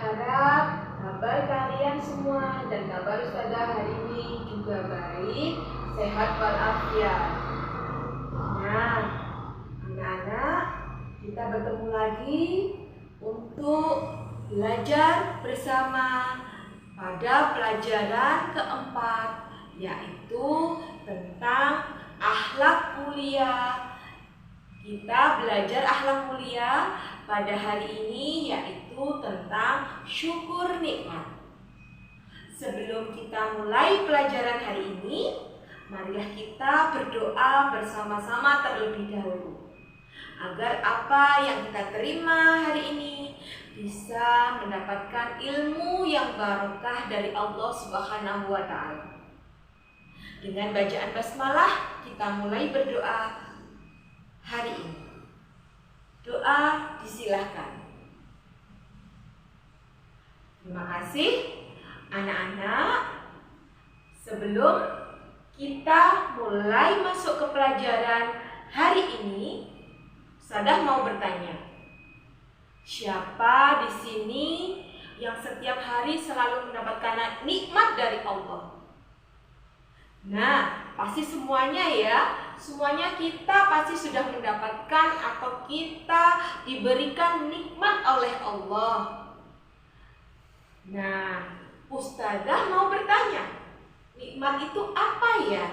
harap kabar kalian semua dan kabar Ustazah hari ini juga baik, sehat walafiat. Nah, anak-anak, kita bertemu lagi untuk belajar bersama pada pelajaran keempat, yaitu tentang akhlak mulia. Kita belajar akhlak mulia pada hari ini yaitu tentang syukur nikmat. Sebelum kita mulai pelajaran hari ini, marilah kita berdoa bersama-sama terlebih dahulu, agar apa yang kita terima hari ini bisa mendapatkan ilmu yang barokah dari Allah Subhanahu wa Ta'ala. Dengan bacaan basmalah, kita mulai berdoa hari ini. Doa disilahkan. Terima kasih anak-anak. Sebelum kita mulai masuk ke pelajaran hari ini, Ustazah mau bertanya, siapa di sini yang setiap hari selalu mendapatkan nikmat dari Allah? Nah, pasti semuanya ya. Semuanya kita pasti sudah mendapatkan atau kita diberikan nikmat oleh Allah. Nah, Ustazah mau bertanya, nikmat itu apa ya?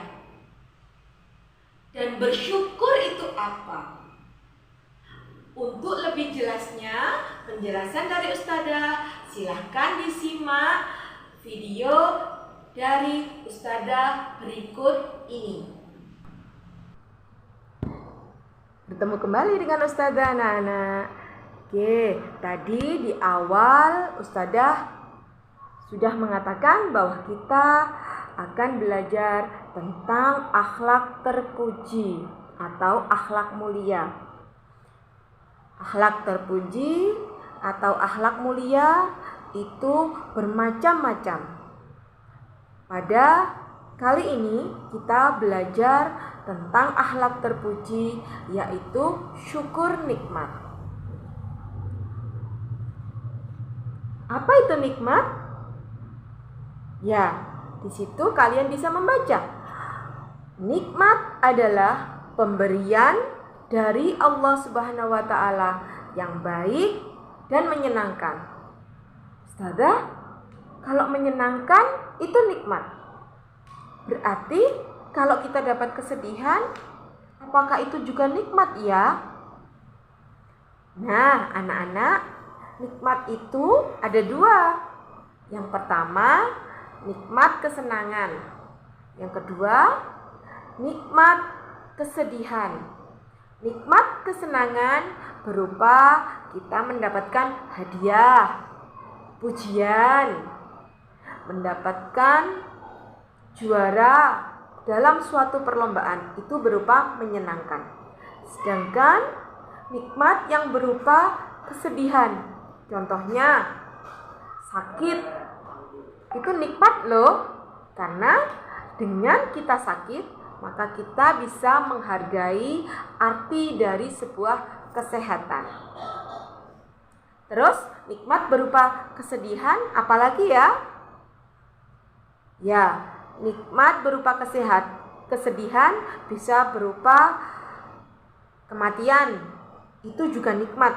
Dan bersyukur itu apa? Untuk lebih jelasnya, penjelasan dari Ustazah, silahkan disimak video dari Ustazah berikut ini. Bertemu kembali dengan Ustazah anak-anak. Oke, tadi di awal Ustazah sudah mengatakan bahwa kita akan belajar tentang akhlak terpuji atau akhlak mulia. Akhlak terpuji atau akhlak mulia itu bermacam-macam. Pada kali ini kita belajar tentang akhlak terpuji, yaitu syukur nikmat. Apa itu nikmat? Ya, di situ kalian bisa membaca. Nikmat adalah pemberian dari Allah Subhanahu wa Ta'ala yang baik dan menyenangkan. Ustazah, kalau menyenangkan itu nikmat. Berarti kalau kita dapat kesedihan, apakah itu juga nikmat ya? Nah, anak-anak, nikmat itu ada dua. Yang pertama, nikmat kesenangan. Yang kedua, nikmat kesedihan. Nikmat kesenangan berupa kita mendapatkan hadiah, pujian, mendapatkan juara dalam suatu perlombaan, itu berupa menyenangkan. Sedangkan nikmat yang berupa kesedihan, contohnya sakit, itu nikmat loh. Karena dengan kita sakit, maka kita bisa menghargai arti dari sebuah kesehatan. Terus nikmat berupa kesedihan, apalagi ya? Ya, nikmat berupa kesedihan bisa berupa kematian. Itu juga nikmat.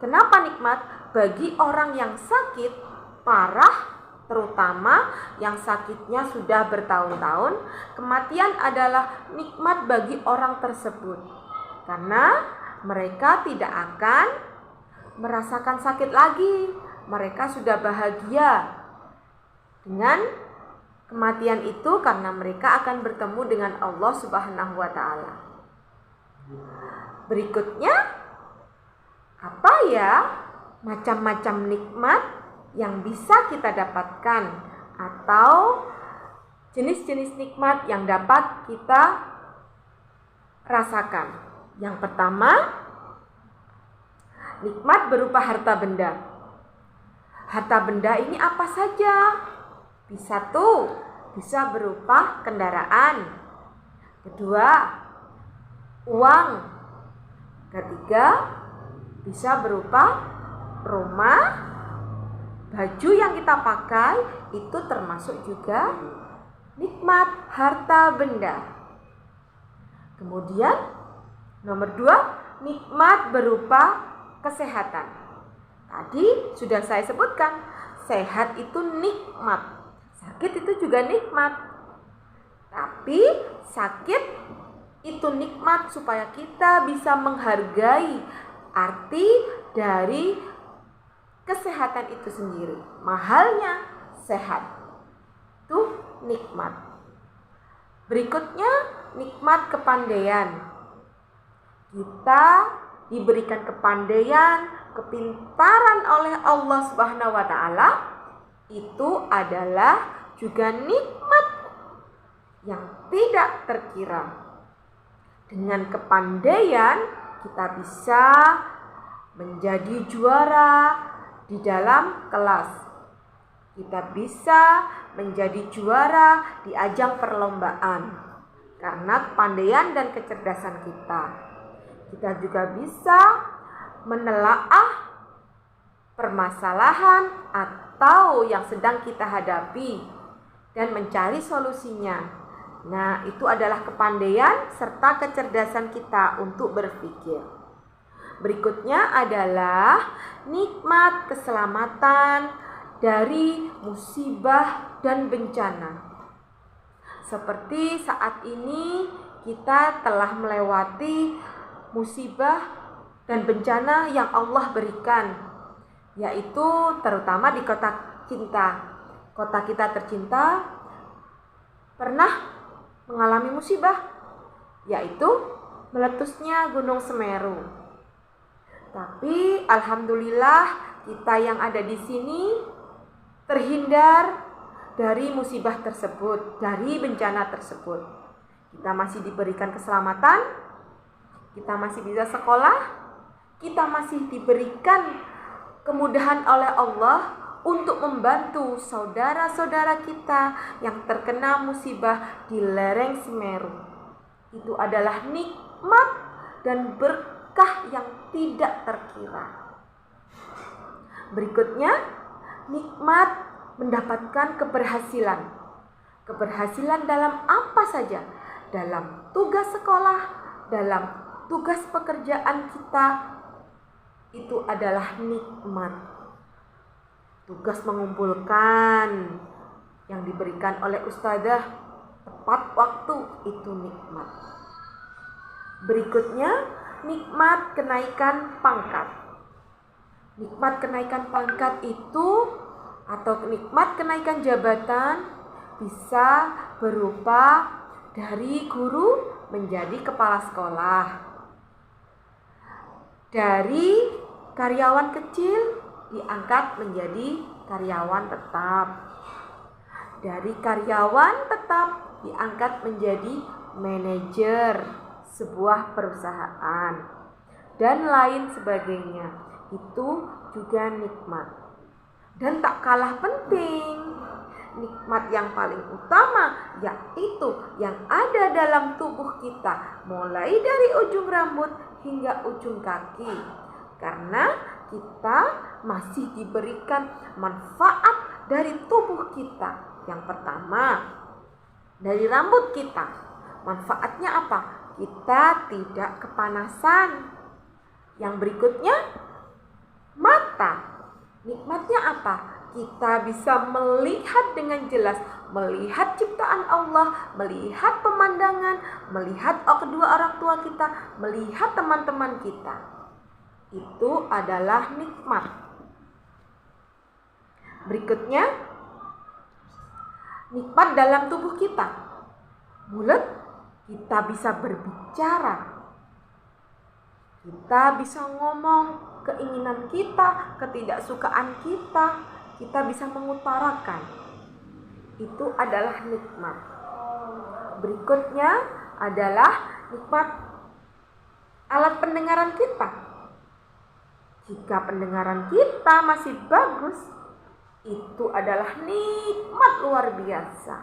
Kenapa nikmat? Bagi orang yang sakit parah, terutama yang sakitnya sudah bertahun-tahun, kematian adalah nikmat bagi orang tersebut. Karena mereka tidak akan merasakan sakit lagi. Mereka sudah bahagia dengan kematian itu karena mereka akan bertemu dengan Allah Subhanahu wa Ta'ala. Berikutnya, apa ya macam-macam nikmat yang bisa kita dapatkan atau jenis-jenis nikmat yang dapat kita rasakan? Yang pertama, nikmat berupa harta benda. Harta benda ini apa saja? Bisa berupa kendaraan. Kedua, uang. Ketiga, bisa berupa rumah. baju yang kita pakai itu termasuk juga nikmat harta benda. Kemudian nomor 2, nikmat berupa kesehatan. Tadi sudah saya sebutkan, sehat itu nikmat, sakit itu juga nikmat. Tapi sakit itu nikmat supaya kita bisa menghargai arti dari kesehatan itu sendiri. Mahalnya sehat itu nikmat. Berikutnya nikmat kepandaian. Kita diberikan kepandaian, kepintaran oleh Allah Subhanahu wa taala, itu adalah juga nikmat yang tidak terkira. Dengan kepandaian kita bisa menjadi juara di dalam kelas. Kita bisa menjadi juara di ajang perlombaan karena kepandaian dan kecerdasan kita. Kita juga bisa menelaah permasalahan atau yang sedang kita hadapi dan mencari solusinya. Nah, itu adalah kepandaian serta kecerdasan kita untuk berpikir. Berikutnya adalah nikmat keselamatan dari musibah dan bencana. Seperti saat ini kita telah melewati musibah dan bencana yang Allah berikan, yaitu terutama di kota kita tercinta pernah mengalami musibah, yaitu meletusnya Gunung Semeru. Tapi alhamdulillah kita yang ada di sini terhindar dari musibah tersebut, dari bencana tersebut. Kita masih diberikan keselamatan, kita masih bisa sekolah, kita masih diberikan kemudahan oleh Allah untuk membantu saudara-saudara kita yang terkena musibah di lereng Semeru. Itu adalah nikmat dan berkah yang tidak terkira. Berikutnya, nikmat mendapatkan keberhasilan. Keberhasilan dalam apa saja? Dalam tugas sekolah, dalam tugas pekerjaan kita, itu adalah nikmat. Tugas mengumpulkan yang diberikan oleh ustadzah tepat waktu, itu nikmat. Berikutnya, nikmat kenaikan pangkat. Nikmat kenaikan pangkat itu atau nikmat kenaikan jabatan bisa berupa dari guru menjadi kepala sekolah, dari karyawan kecil diangkat menjadi karyawan tetap, dari karyawan tetap diangkat menjadi manajer sebuah perusahaan, dan lain sebagainya. Itu juga nikmat. Dan tak kalah penting, nikmat yang paling utama yaitu yang ada dalam tubuh kita, mulai dari ujung rambut hingga ujung kaki. Karena kita masih diberikan manfaat dari tubuh kita. Yang pertama, dari rambut kita. Manfaatnya apa? Kita tidak kepanasan. Yang berikutnya, mata. Nikmatnya apa? Kita bisa melihat dengan jelas, melihat ciptaan Allah, melihat pemandangan, melihat kedua orang tua kita, melihat teman-teman kita. Itu adalah nikmat. Berikutnya, nikmat dalam tubuh kita. Mulut, kita bisa berbicara. Kita bisa ngomong keinginan kita, ketidaksukaan kita bisa mengutarakan. Itu adalah nikmat. Berikutnya adalah nikmat alat pendengaran kita. Jika pendengaran kita masih bagus, itu adalah nikmat luar biasa.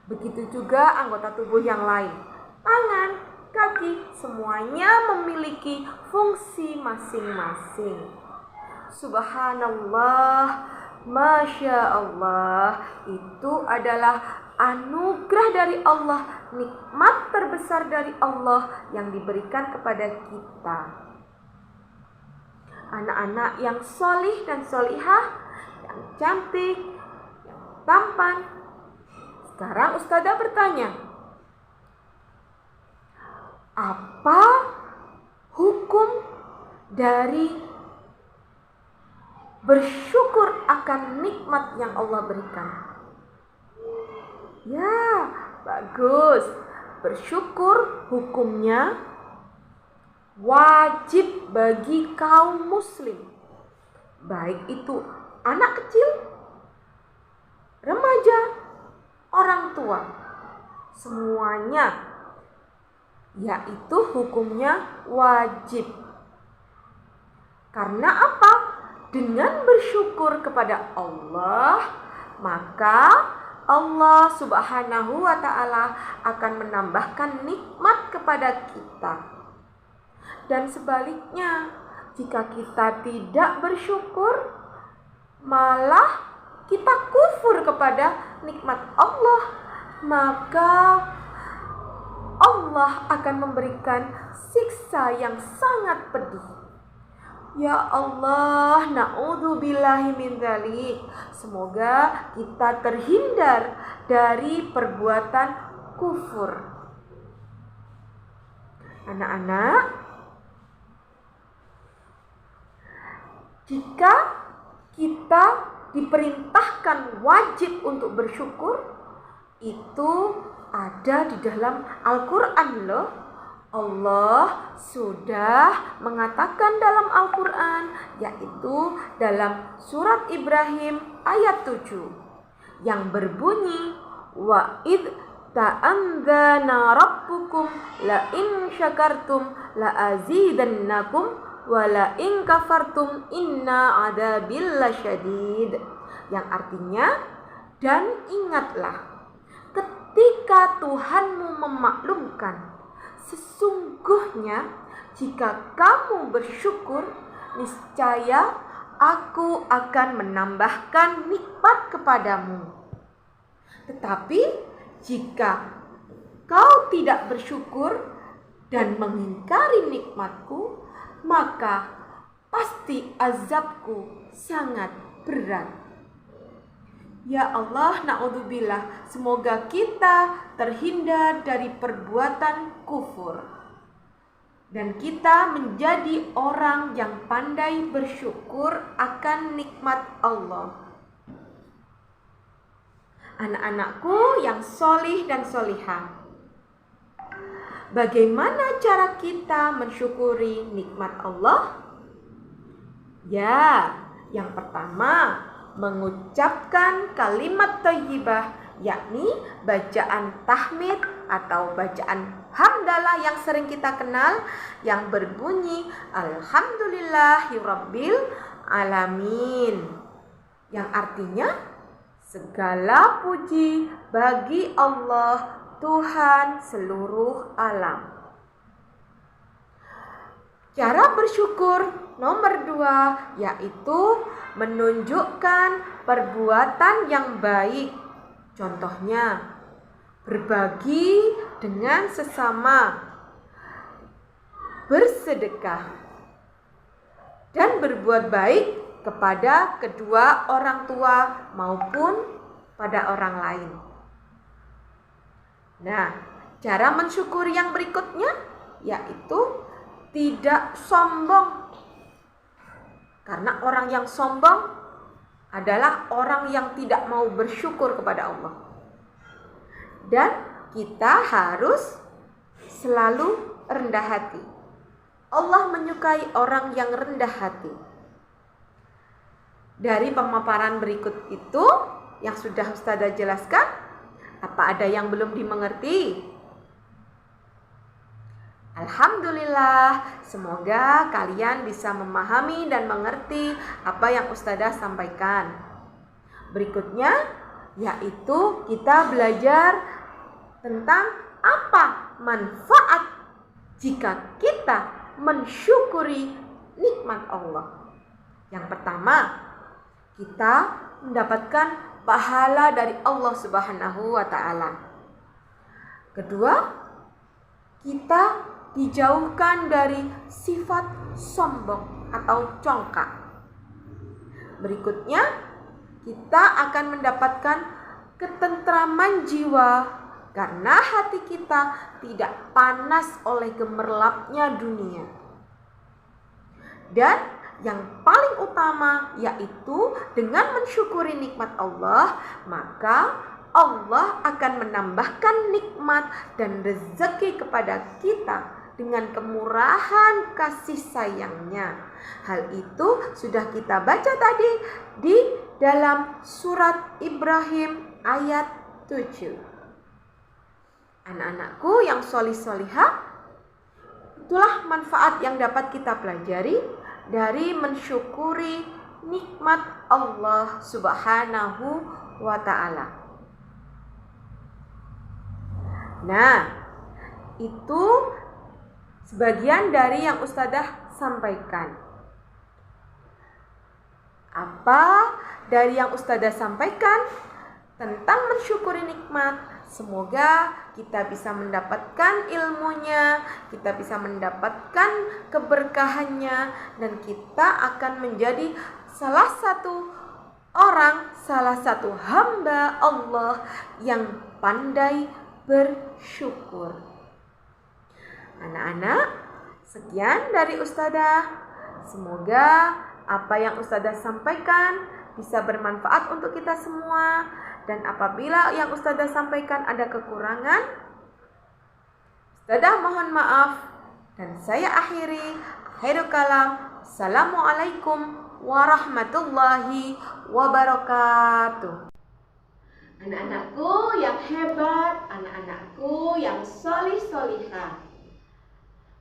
Begitu juga anggota tubuh yang lain. Tangan, kaki, semuanya memiliki fungsi masing-masing. subhanallah, masya Allah, itu adalah anugerah dari Allah, nikmat terbesar dari Allah yang diberikan kepada kita. Anak-anak yang solih dan solihah, yang cantik, yang tampan. Sekarang Ustazah bertanya, apa hukum dari bersyukur akan nikmat yang Allah berikan? Ya, bagus. Bersyukur hukumnya wajib bagi kaum muslim. Baik itu anak kecil, remaja, orang tua. Semuanya, yaitu hukumnya wajib. Karena apa? Dengan bersyukur kepada Allah, maka Allah Subhanahu wa ta'ala akan menambahkan nikmat kepada kita. Dan sebaliknya, jika kita tidak bersyukur, malah kita kufur kepada nikmat Allah, maka Allah akan memberikan siksa yang sangat pedih. Ya Allah, na'udzubillahi min dzalik. Semoga kita terhindar dari perbuatan kufur. Anak-anak, jika kita diperintahkan wajib untuk bersyukur, itu ada di dalam Al-Quran loh. Allah sudah mengatakan dalam Al-Quran, yaitu dalam surat Ibrahim ayat 7 yang berbunyi, wa id ta'andzana rabbukum la in syakartum la azidannakum wa la in kafartum inna adzabil lasyadid, yang artinya, dan ingatlah ketika Tuhanmu memaklumkan, sesungguhnya jika kamu bersyukur, niscaya Aku akan menambahkan nikmat kepadamu. Tetapi jika kau tidak bersyukur dan mengingkari nikmatku, maka pasti azabku sangat berat. Ya Allah, na'udzubillah, semoga kita terhindar dari perbuatan kufur dan kita menjadi orang yang pandai bersyukur akan nikmat Allah. Anak-anakku yang solih dan solihah, bagaimana cara kita mensyukuri nikmat Allah? Ya, yang pertama, mengucapkan kalimat thayyibah, yakni bacaan tahmid atau bacaan hamdalah yang sering kita kenal, yang berbunyi alhamdulillahirabbil alamin, yang artinya segala puji bagi Allah, Tuhan seluruh alam. Cara bersyukur nomor 2 yaitu menunjukkan perbuatan yang baik. Contohnya, berbagi dengan sesama, bersedekah, dan berbuat baik kepada kedua orang tua maupun pada orang lain. Nah, cara mensyukur yang berikutnya yaitu tidak sombong. Karena orang yang sombong adalah orang yang tidak mau bersyukur kepada Allah. Dan kita harus selalu rendah hati. Allah menyukai orang yang rendah hati. Dari pemaparan berikut itu yang sudah Ustazah jelaskan, apa ada yang belum dimengerti? Alhamdulillah, semoga kalian bisa memahami dan mengerti apa yang Ustazah sampaikan. Berikutnya yaitu kita belajar tentang apa manfaat jika kita mensyukuri nikmat Allah. Yang pertama, kita mendapatkan pahala dari Allah Subhanahu wa Ta'ala. Kedua, kita dijauhkan dari sifat sombong atau congkak. Berikutnya, kita akan mendapatkan ketentraman jiwa karena hati kita tidak panas oleh gemerlapnya dunia. Dan yang paling utama yaitu dengan mensyukuri nikmat Allah, maka Allah akan menambahkan nikmat dan rezeki kepada kita dengan kemurahan kasih sayangnya. Hal itu sudah kita baca tadi di dalam surat Ibrahim ayat 7. Anak-anakku yang solih-solihah, itulah manfaat yang dapat kita pelajari dari mensyukuri nikmat Allah Subhanahu wa Ta'ala. Nah, itu sebagian dari yang Ustadzah sampaikan. Apa dari yang Ustadzah sampaikan tentang mensyukuri nikmat? Semoga kita bisa mendapatkan ilmunya, kita bisa mendapatkan keberkahannya, dan kita akan menjadi salah satu orang, salah satu hamba Allah yang pandai bersyukur. Anak-anak, sekian dari Ustadzah. Semoga apa yang Ustadzah sampaikan bisa bermanfaat untuk kita semua. Dan apabila yang Ustadzah sampaikan ada kekurangan, Ustadzah mohon maaf. Dan saya akhiri. Akhirul kalam. Assalamualaikum warahmatullahi wabarakatuh. Anak-anakku yang hebat, anak-anakku yang solih-solihah.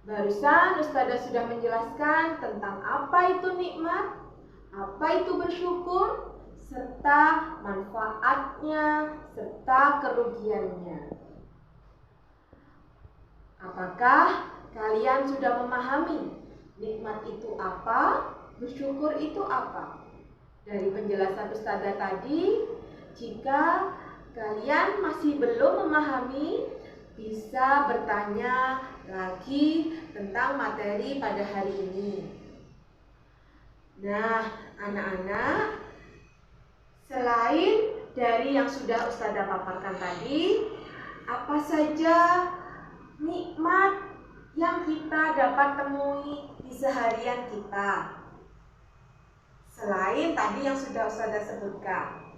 Barusan Ustadzah sudah menjelaskan tentang apa itu nikmat, apa itu bersyukur, serta manfaatnya, serta kerugiannya. Apakah kalian sudah memahami nikmat itu apa, bersyukur itu apa? Dari penjelasan Ustadzah tadi, jika kalian masih belum memahami, bisa bertanya lagi tentang materi pada hari ini. Nah, anak-anak, selain dari yang sudah Ustadzah paparkan tadi, apa saja nikmat yang kita dapat temui di seharian kita? Selain tadi yang sudah Ustadzah sebutkan,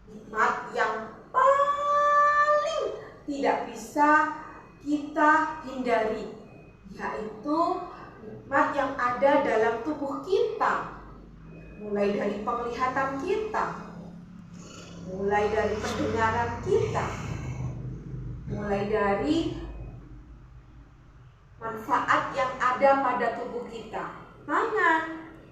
nikmat yang paling tidak bisa kita hindari, yaitu nikmat yang ada dalam tubuh kita. Mulai dari penglihatan kita, mulai dari pendengaran kita, mulai dari manfaat yang ada pada tubuh kita, tangan,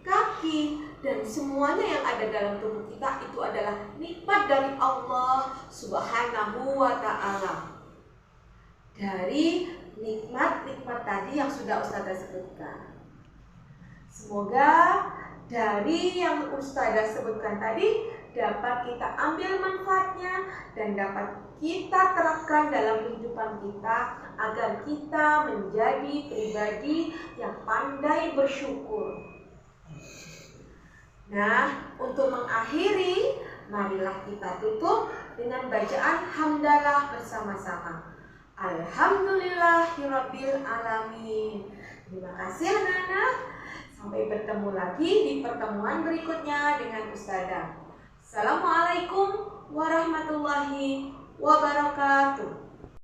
kaki, dan semuanya yang ada dalam tubuh kita itu adalah nikmat dari Allah Subhanahu wa Ta'ala. Dari nikmat-nikmat tadi yang sudah Ustadzah sebutkan. Semoga dari yang Ustadzah sebutkan tadi dapat kita ambil manfaatnya dan dapat kita terapkan dalam kehidupan kita agar kita menjadi pribadi yang pandai bersyukur. Nah, untuk mengakhiri, marilah kita tutup dengan bacaan hamdalah bersama-sama. Alhamdulillahirabbil alamin. Terima kasih anak-anak. Sampai bertemu lagi di pertemuan berikutnya dengan Ustadzah. Assalamualaikum warahmatullahi wabarakatuh.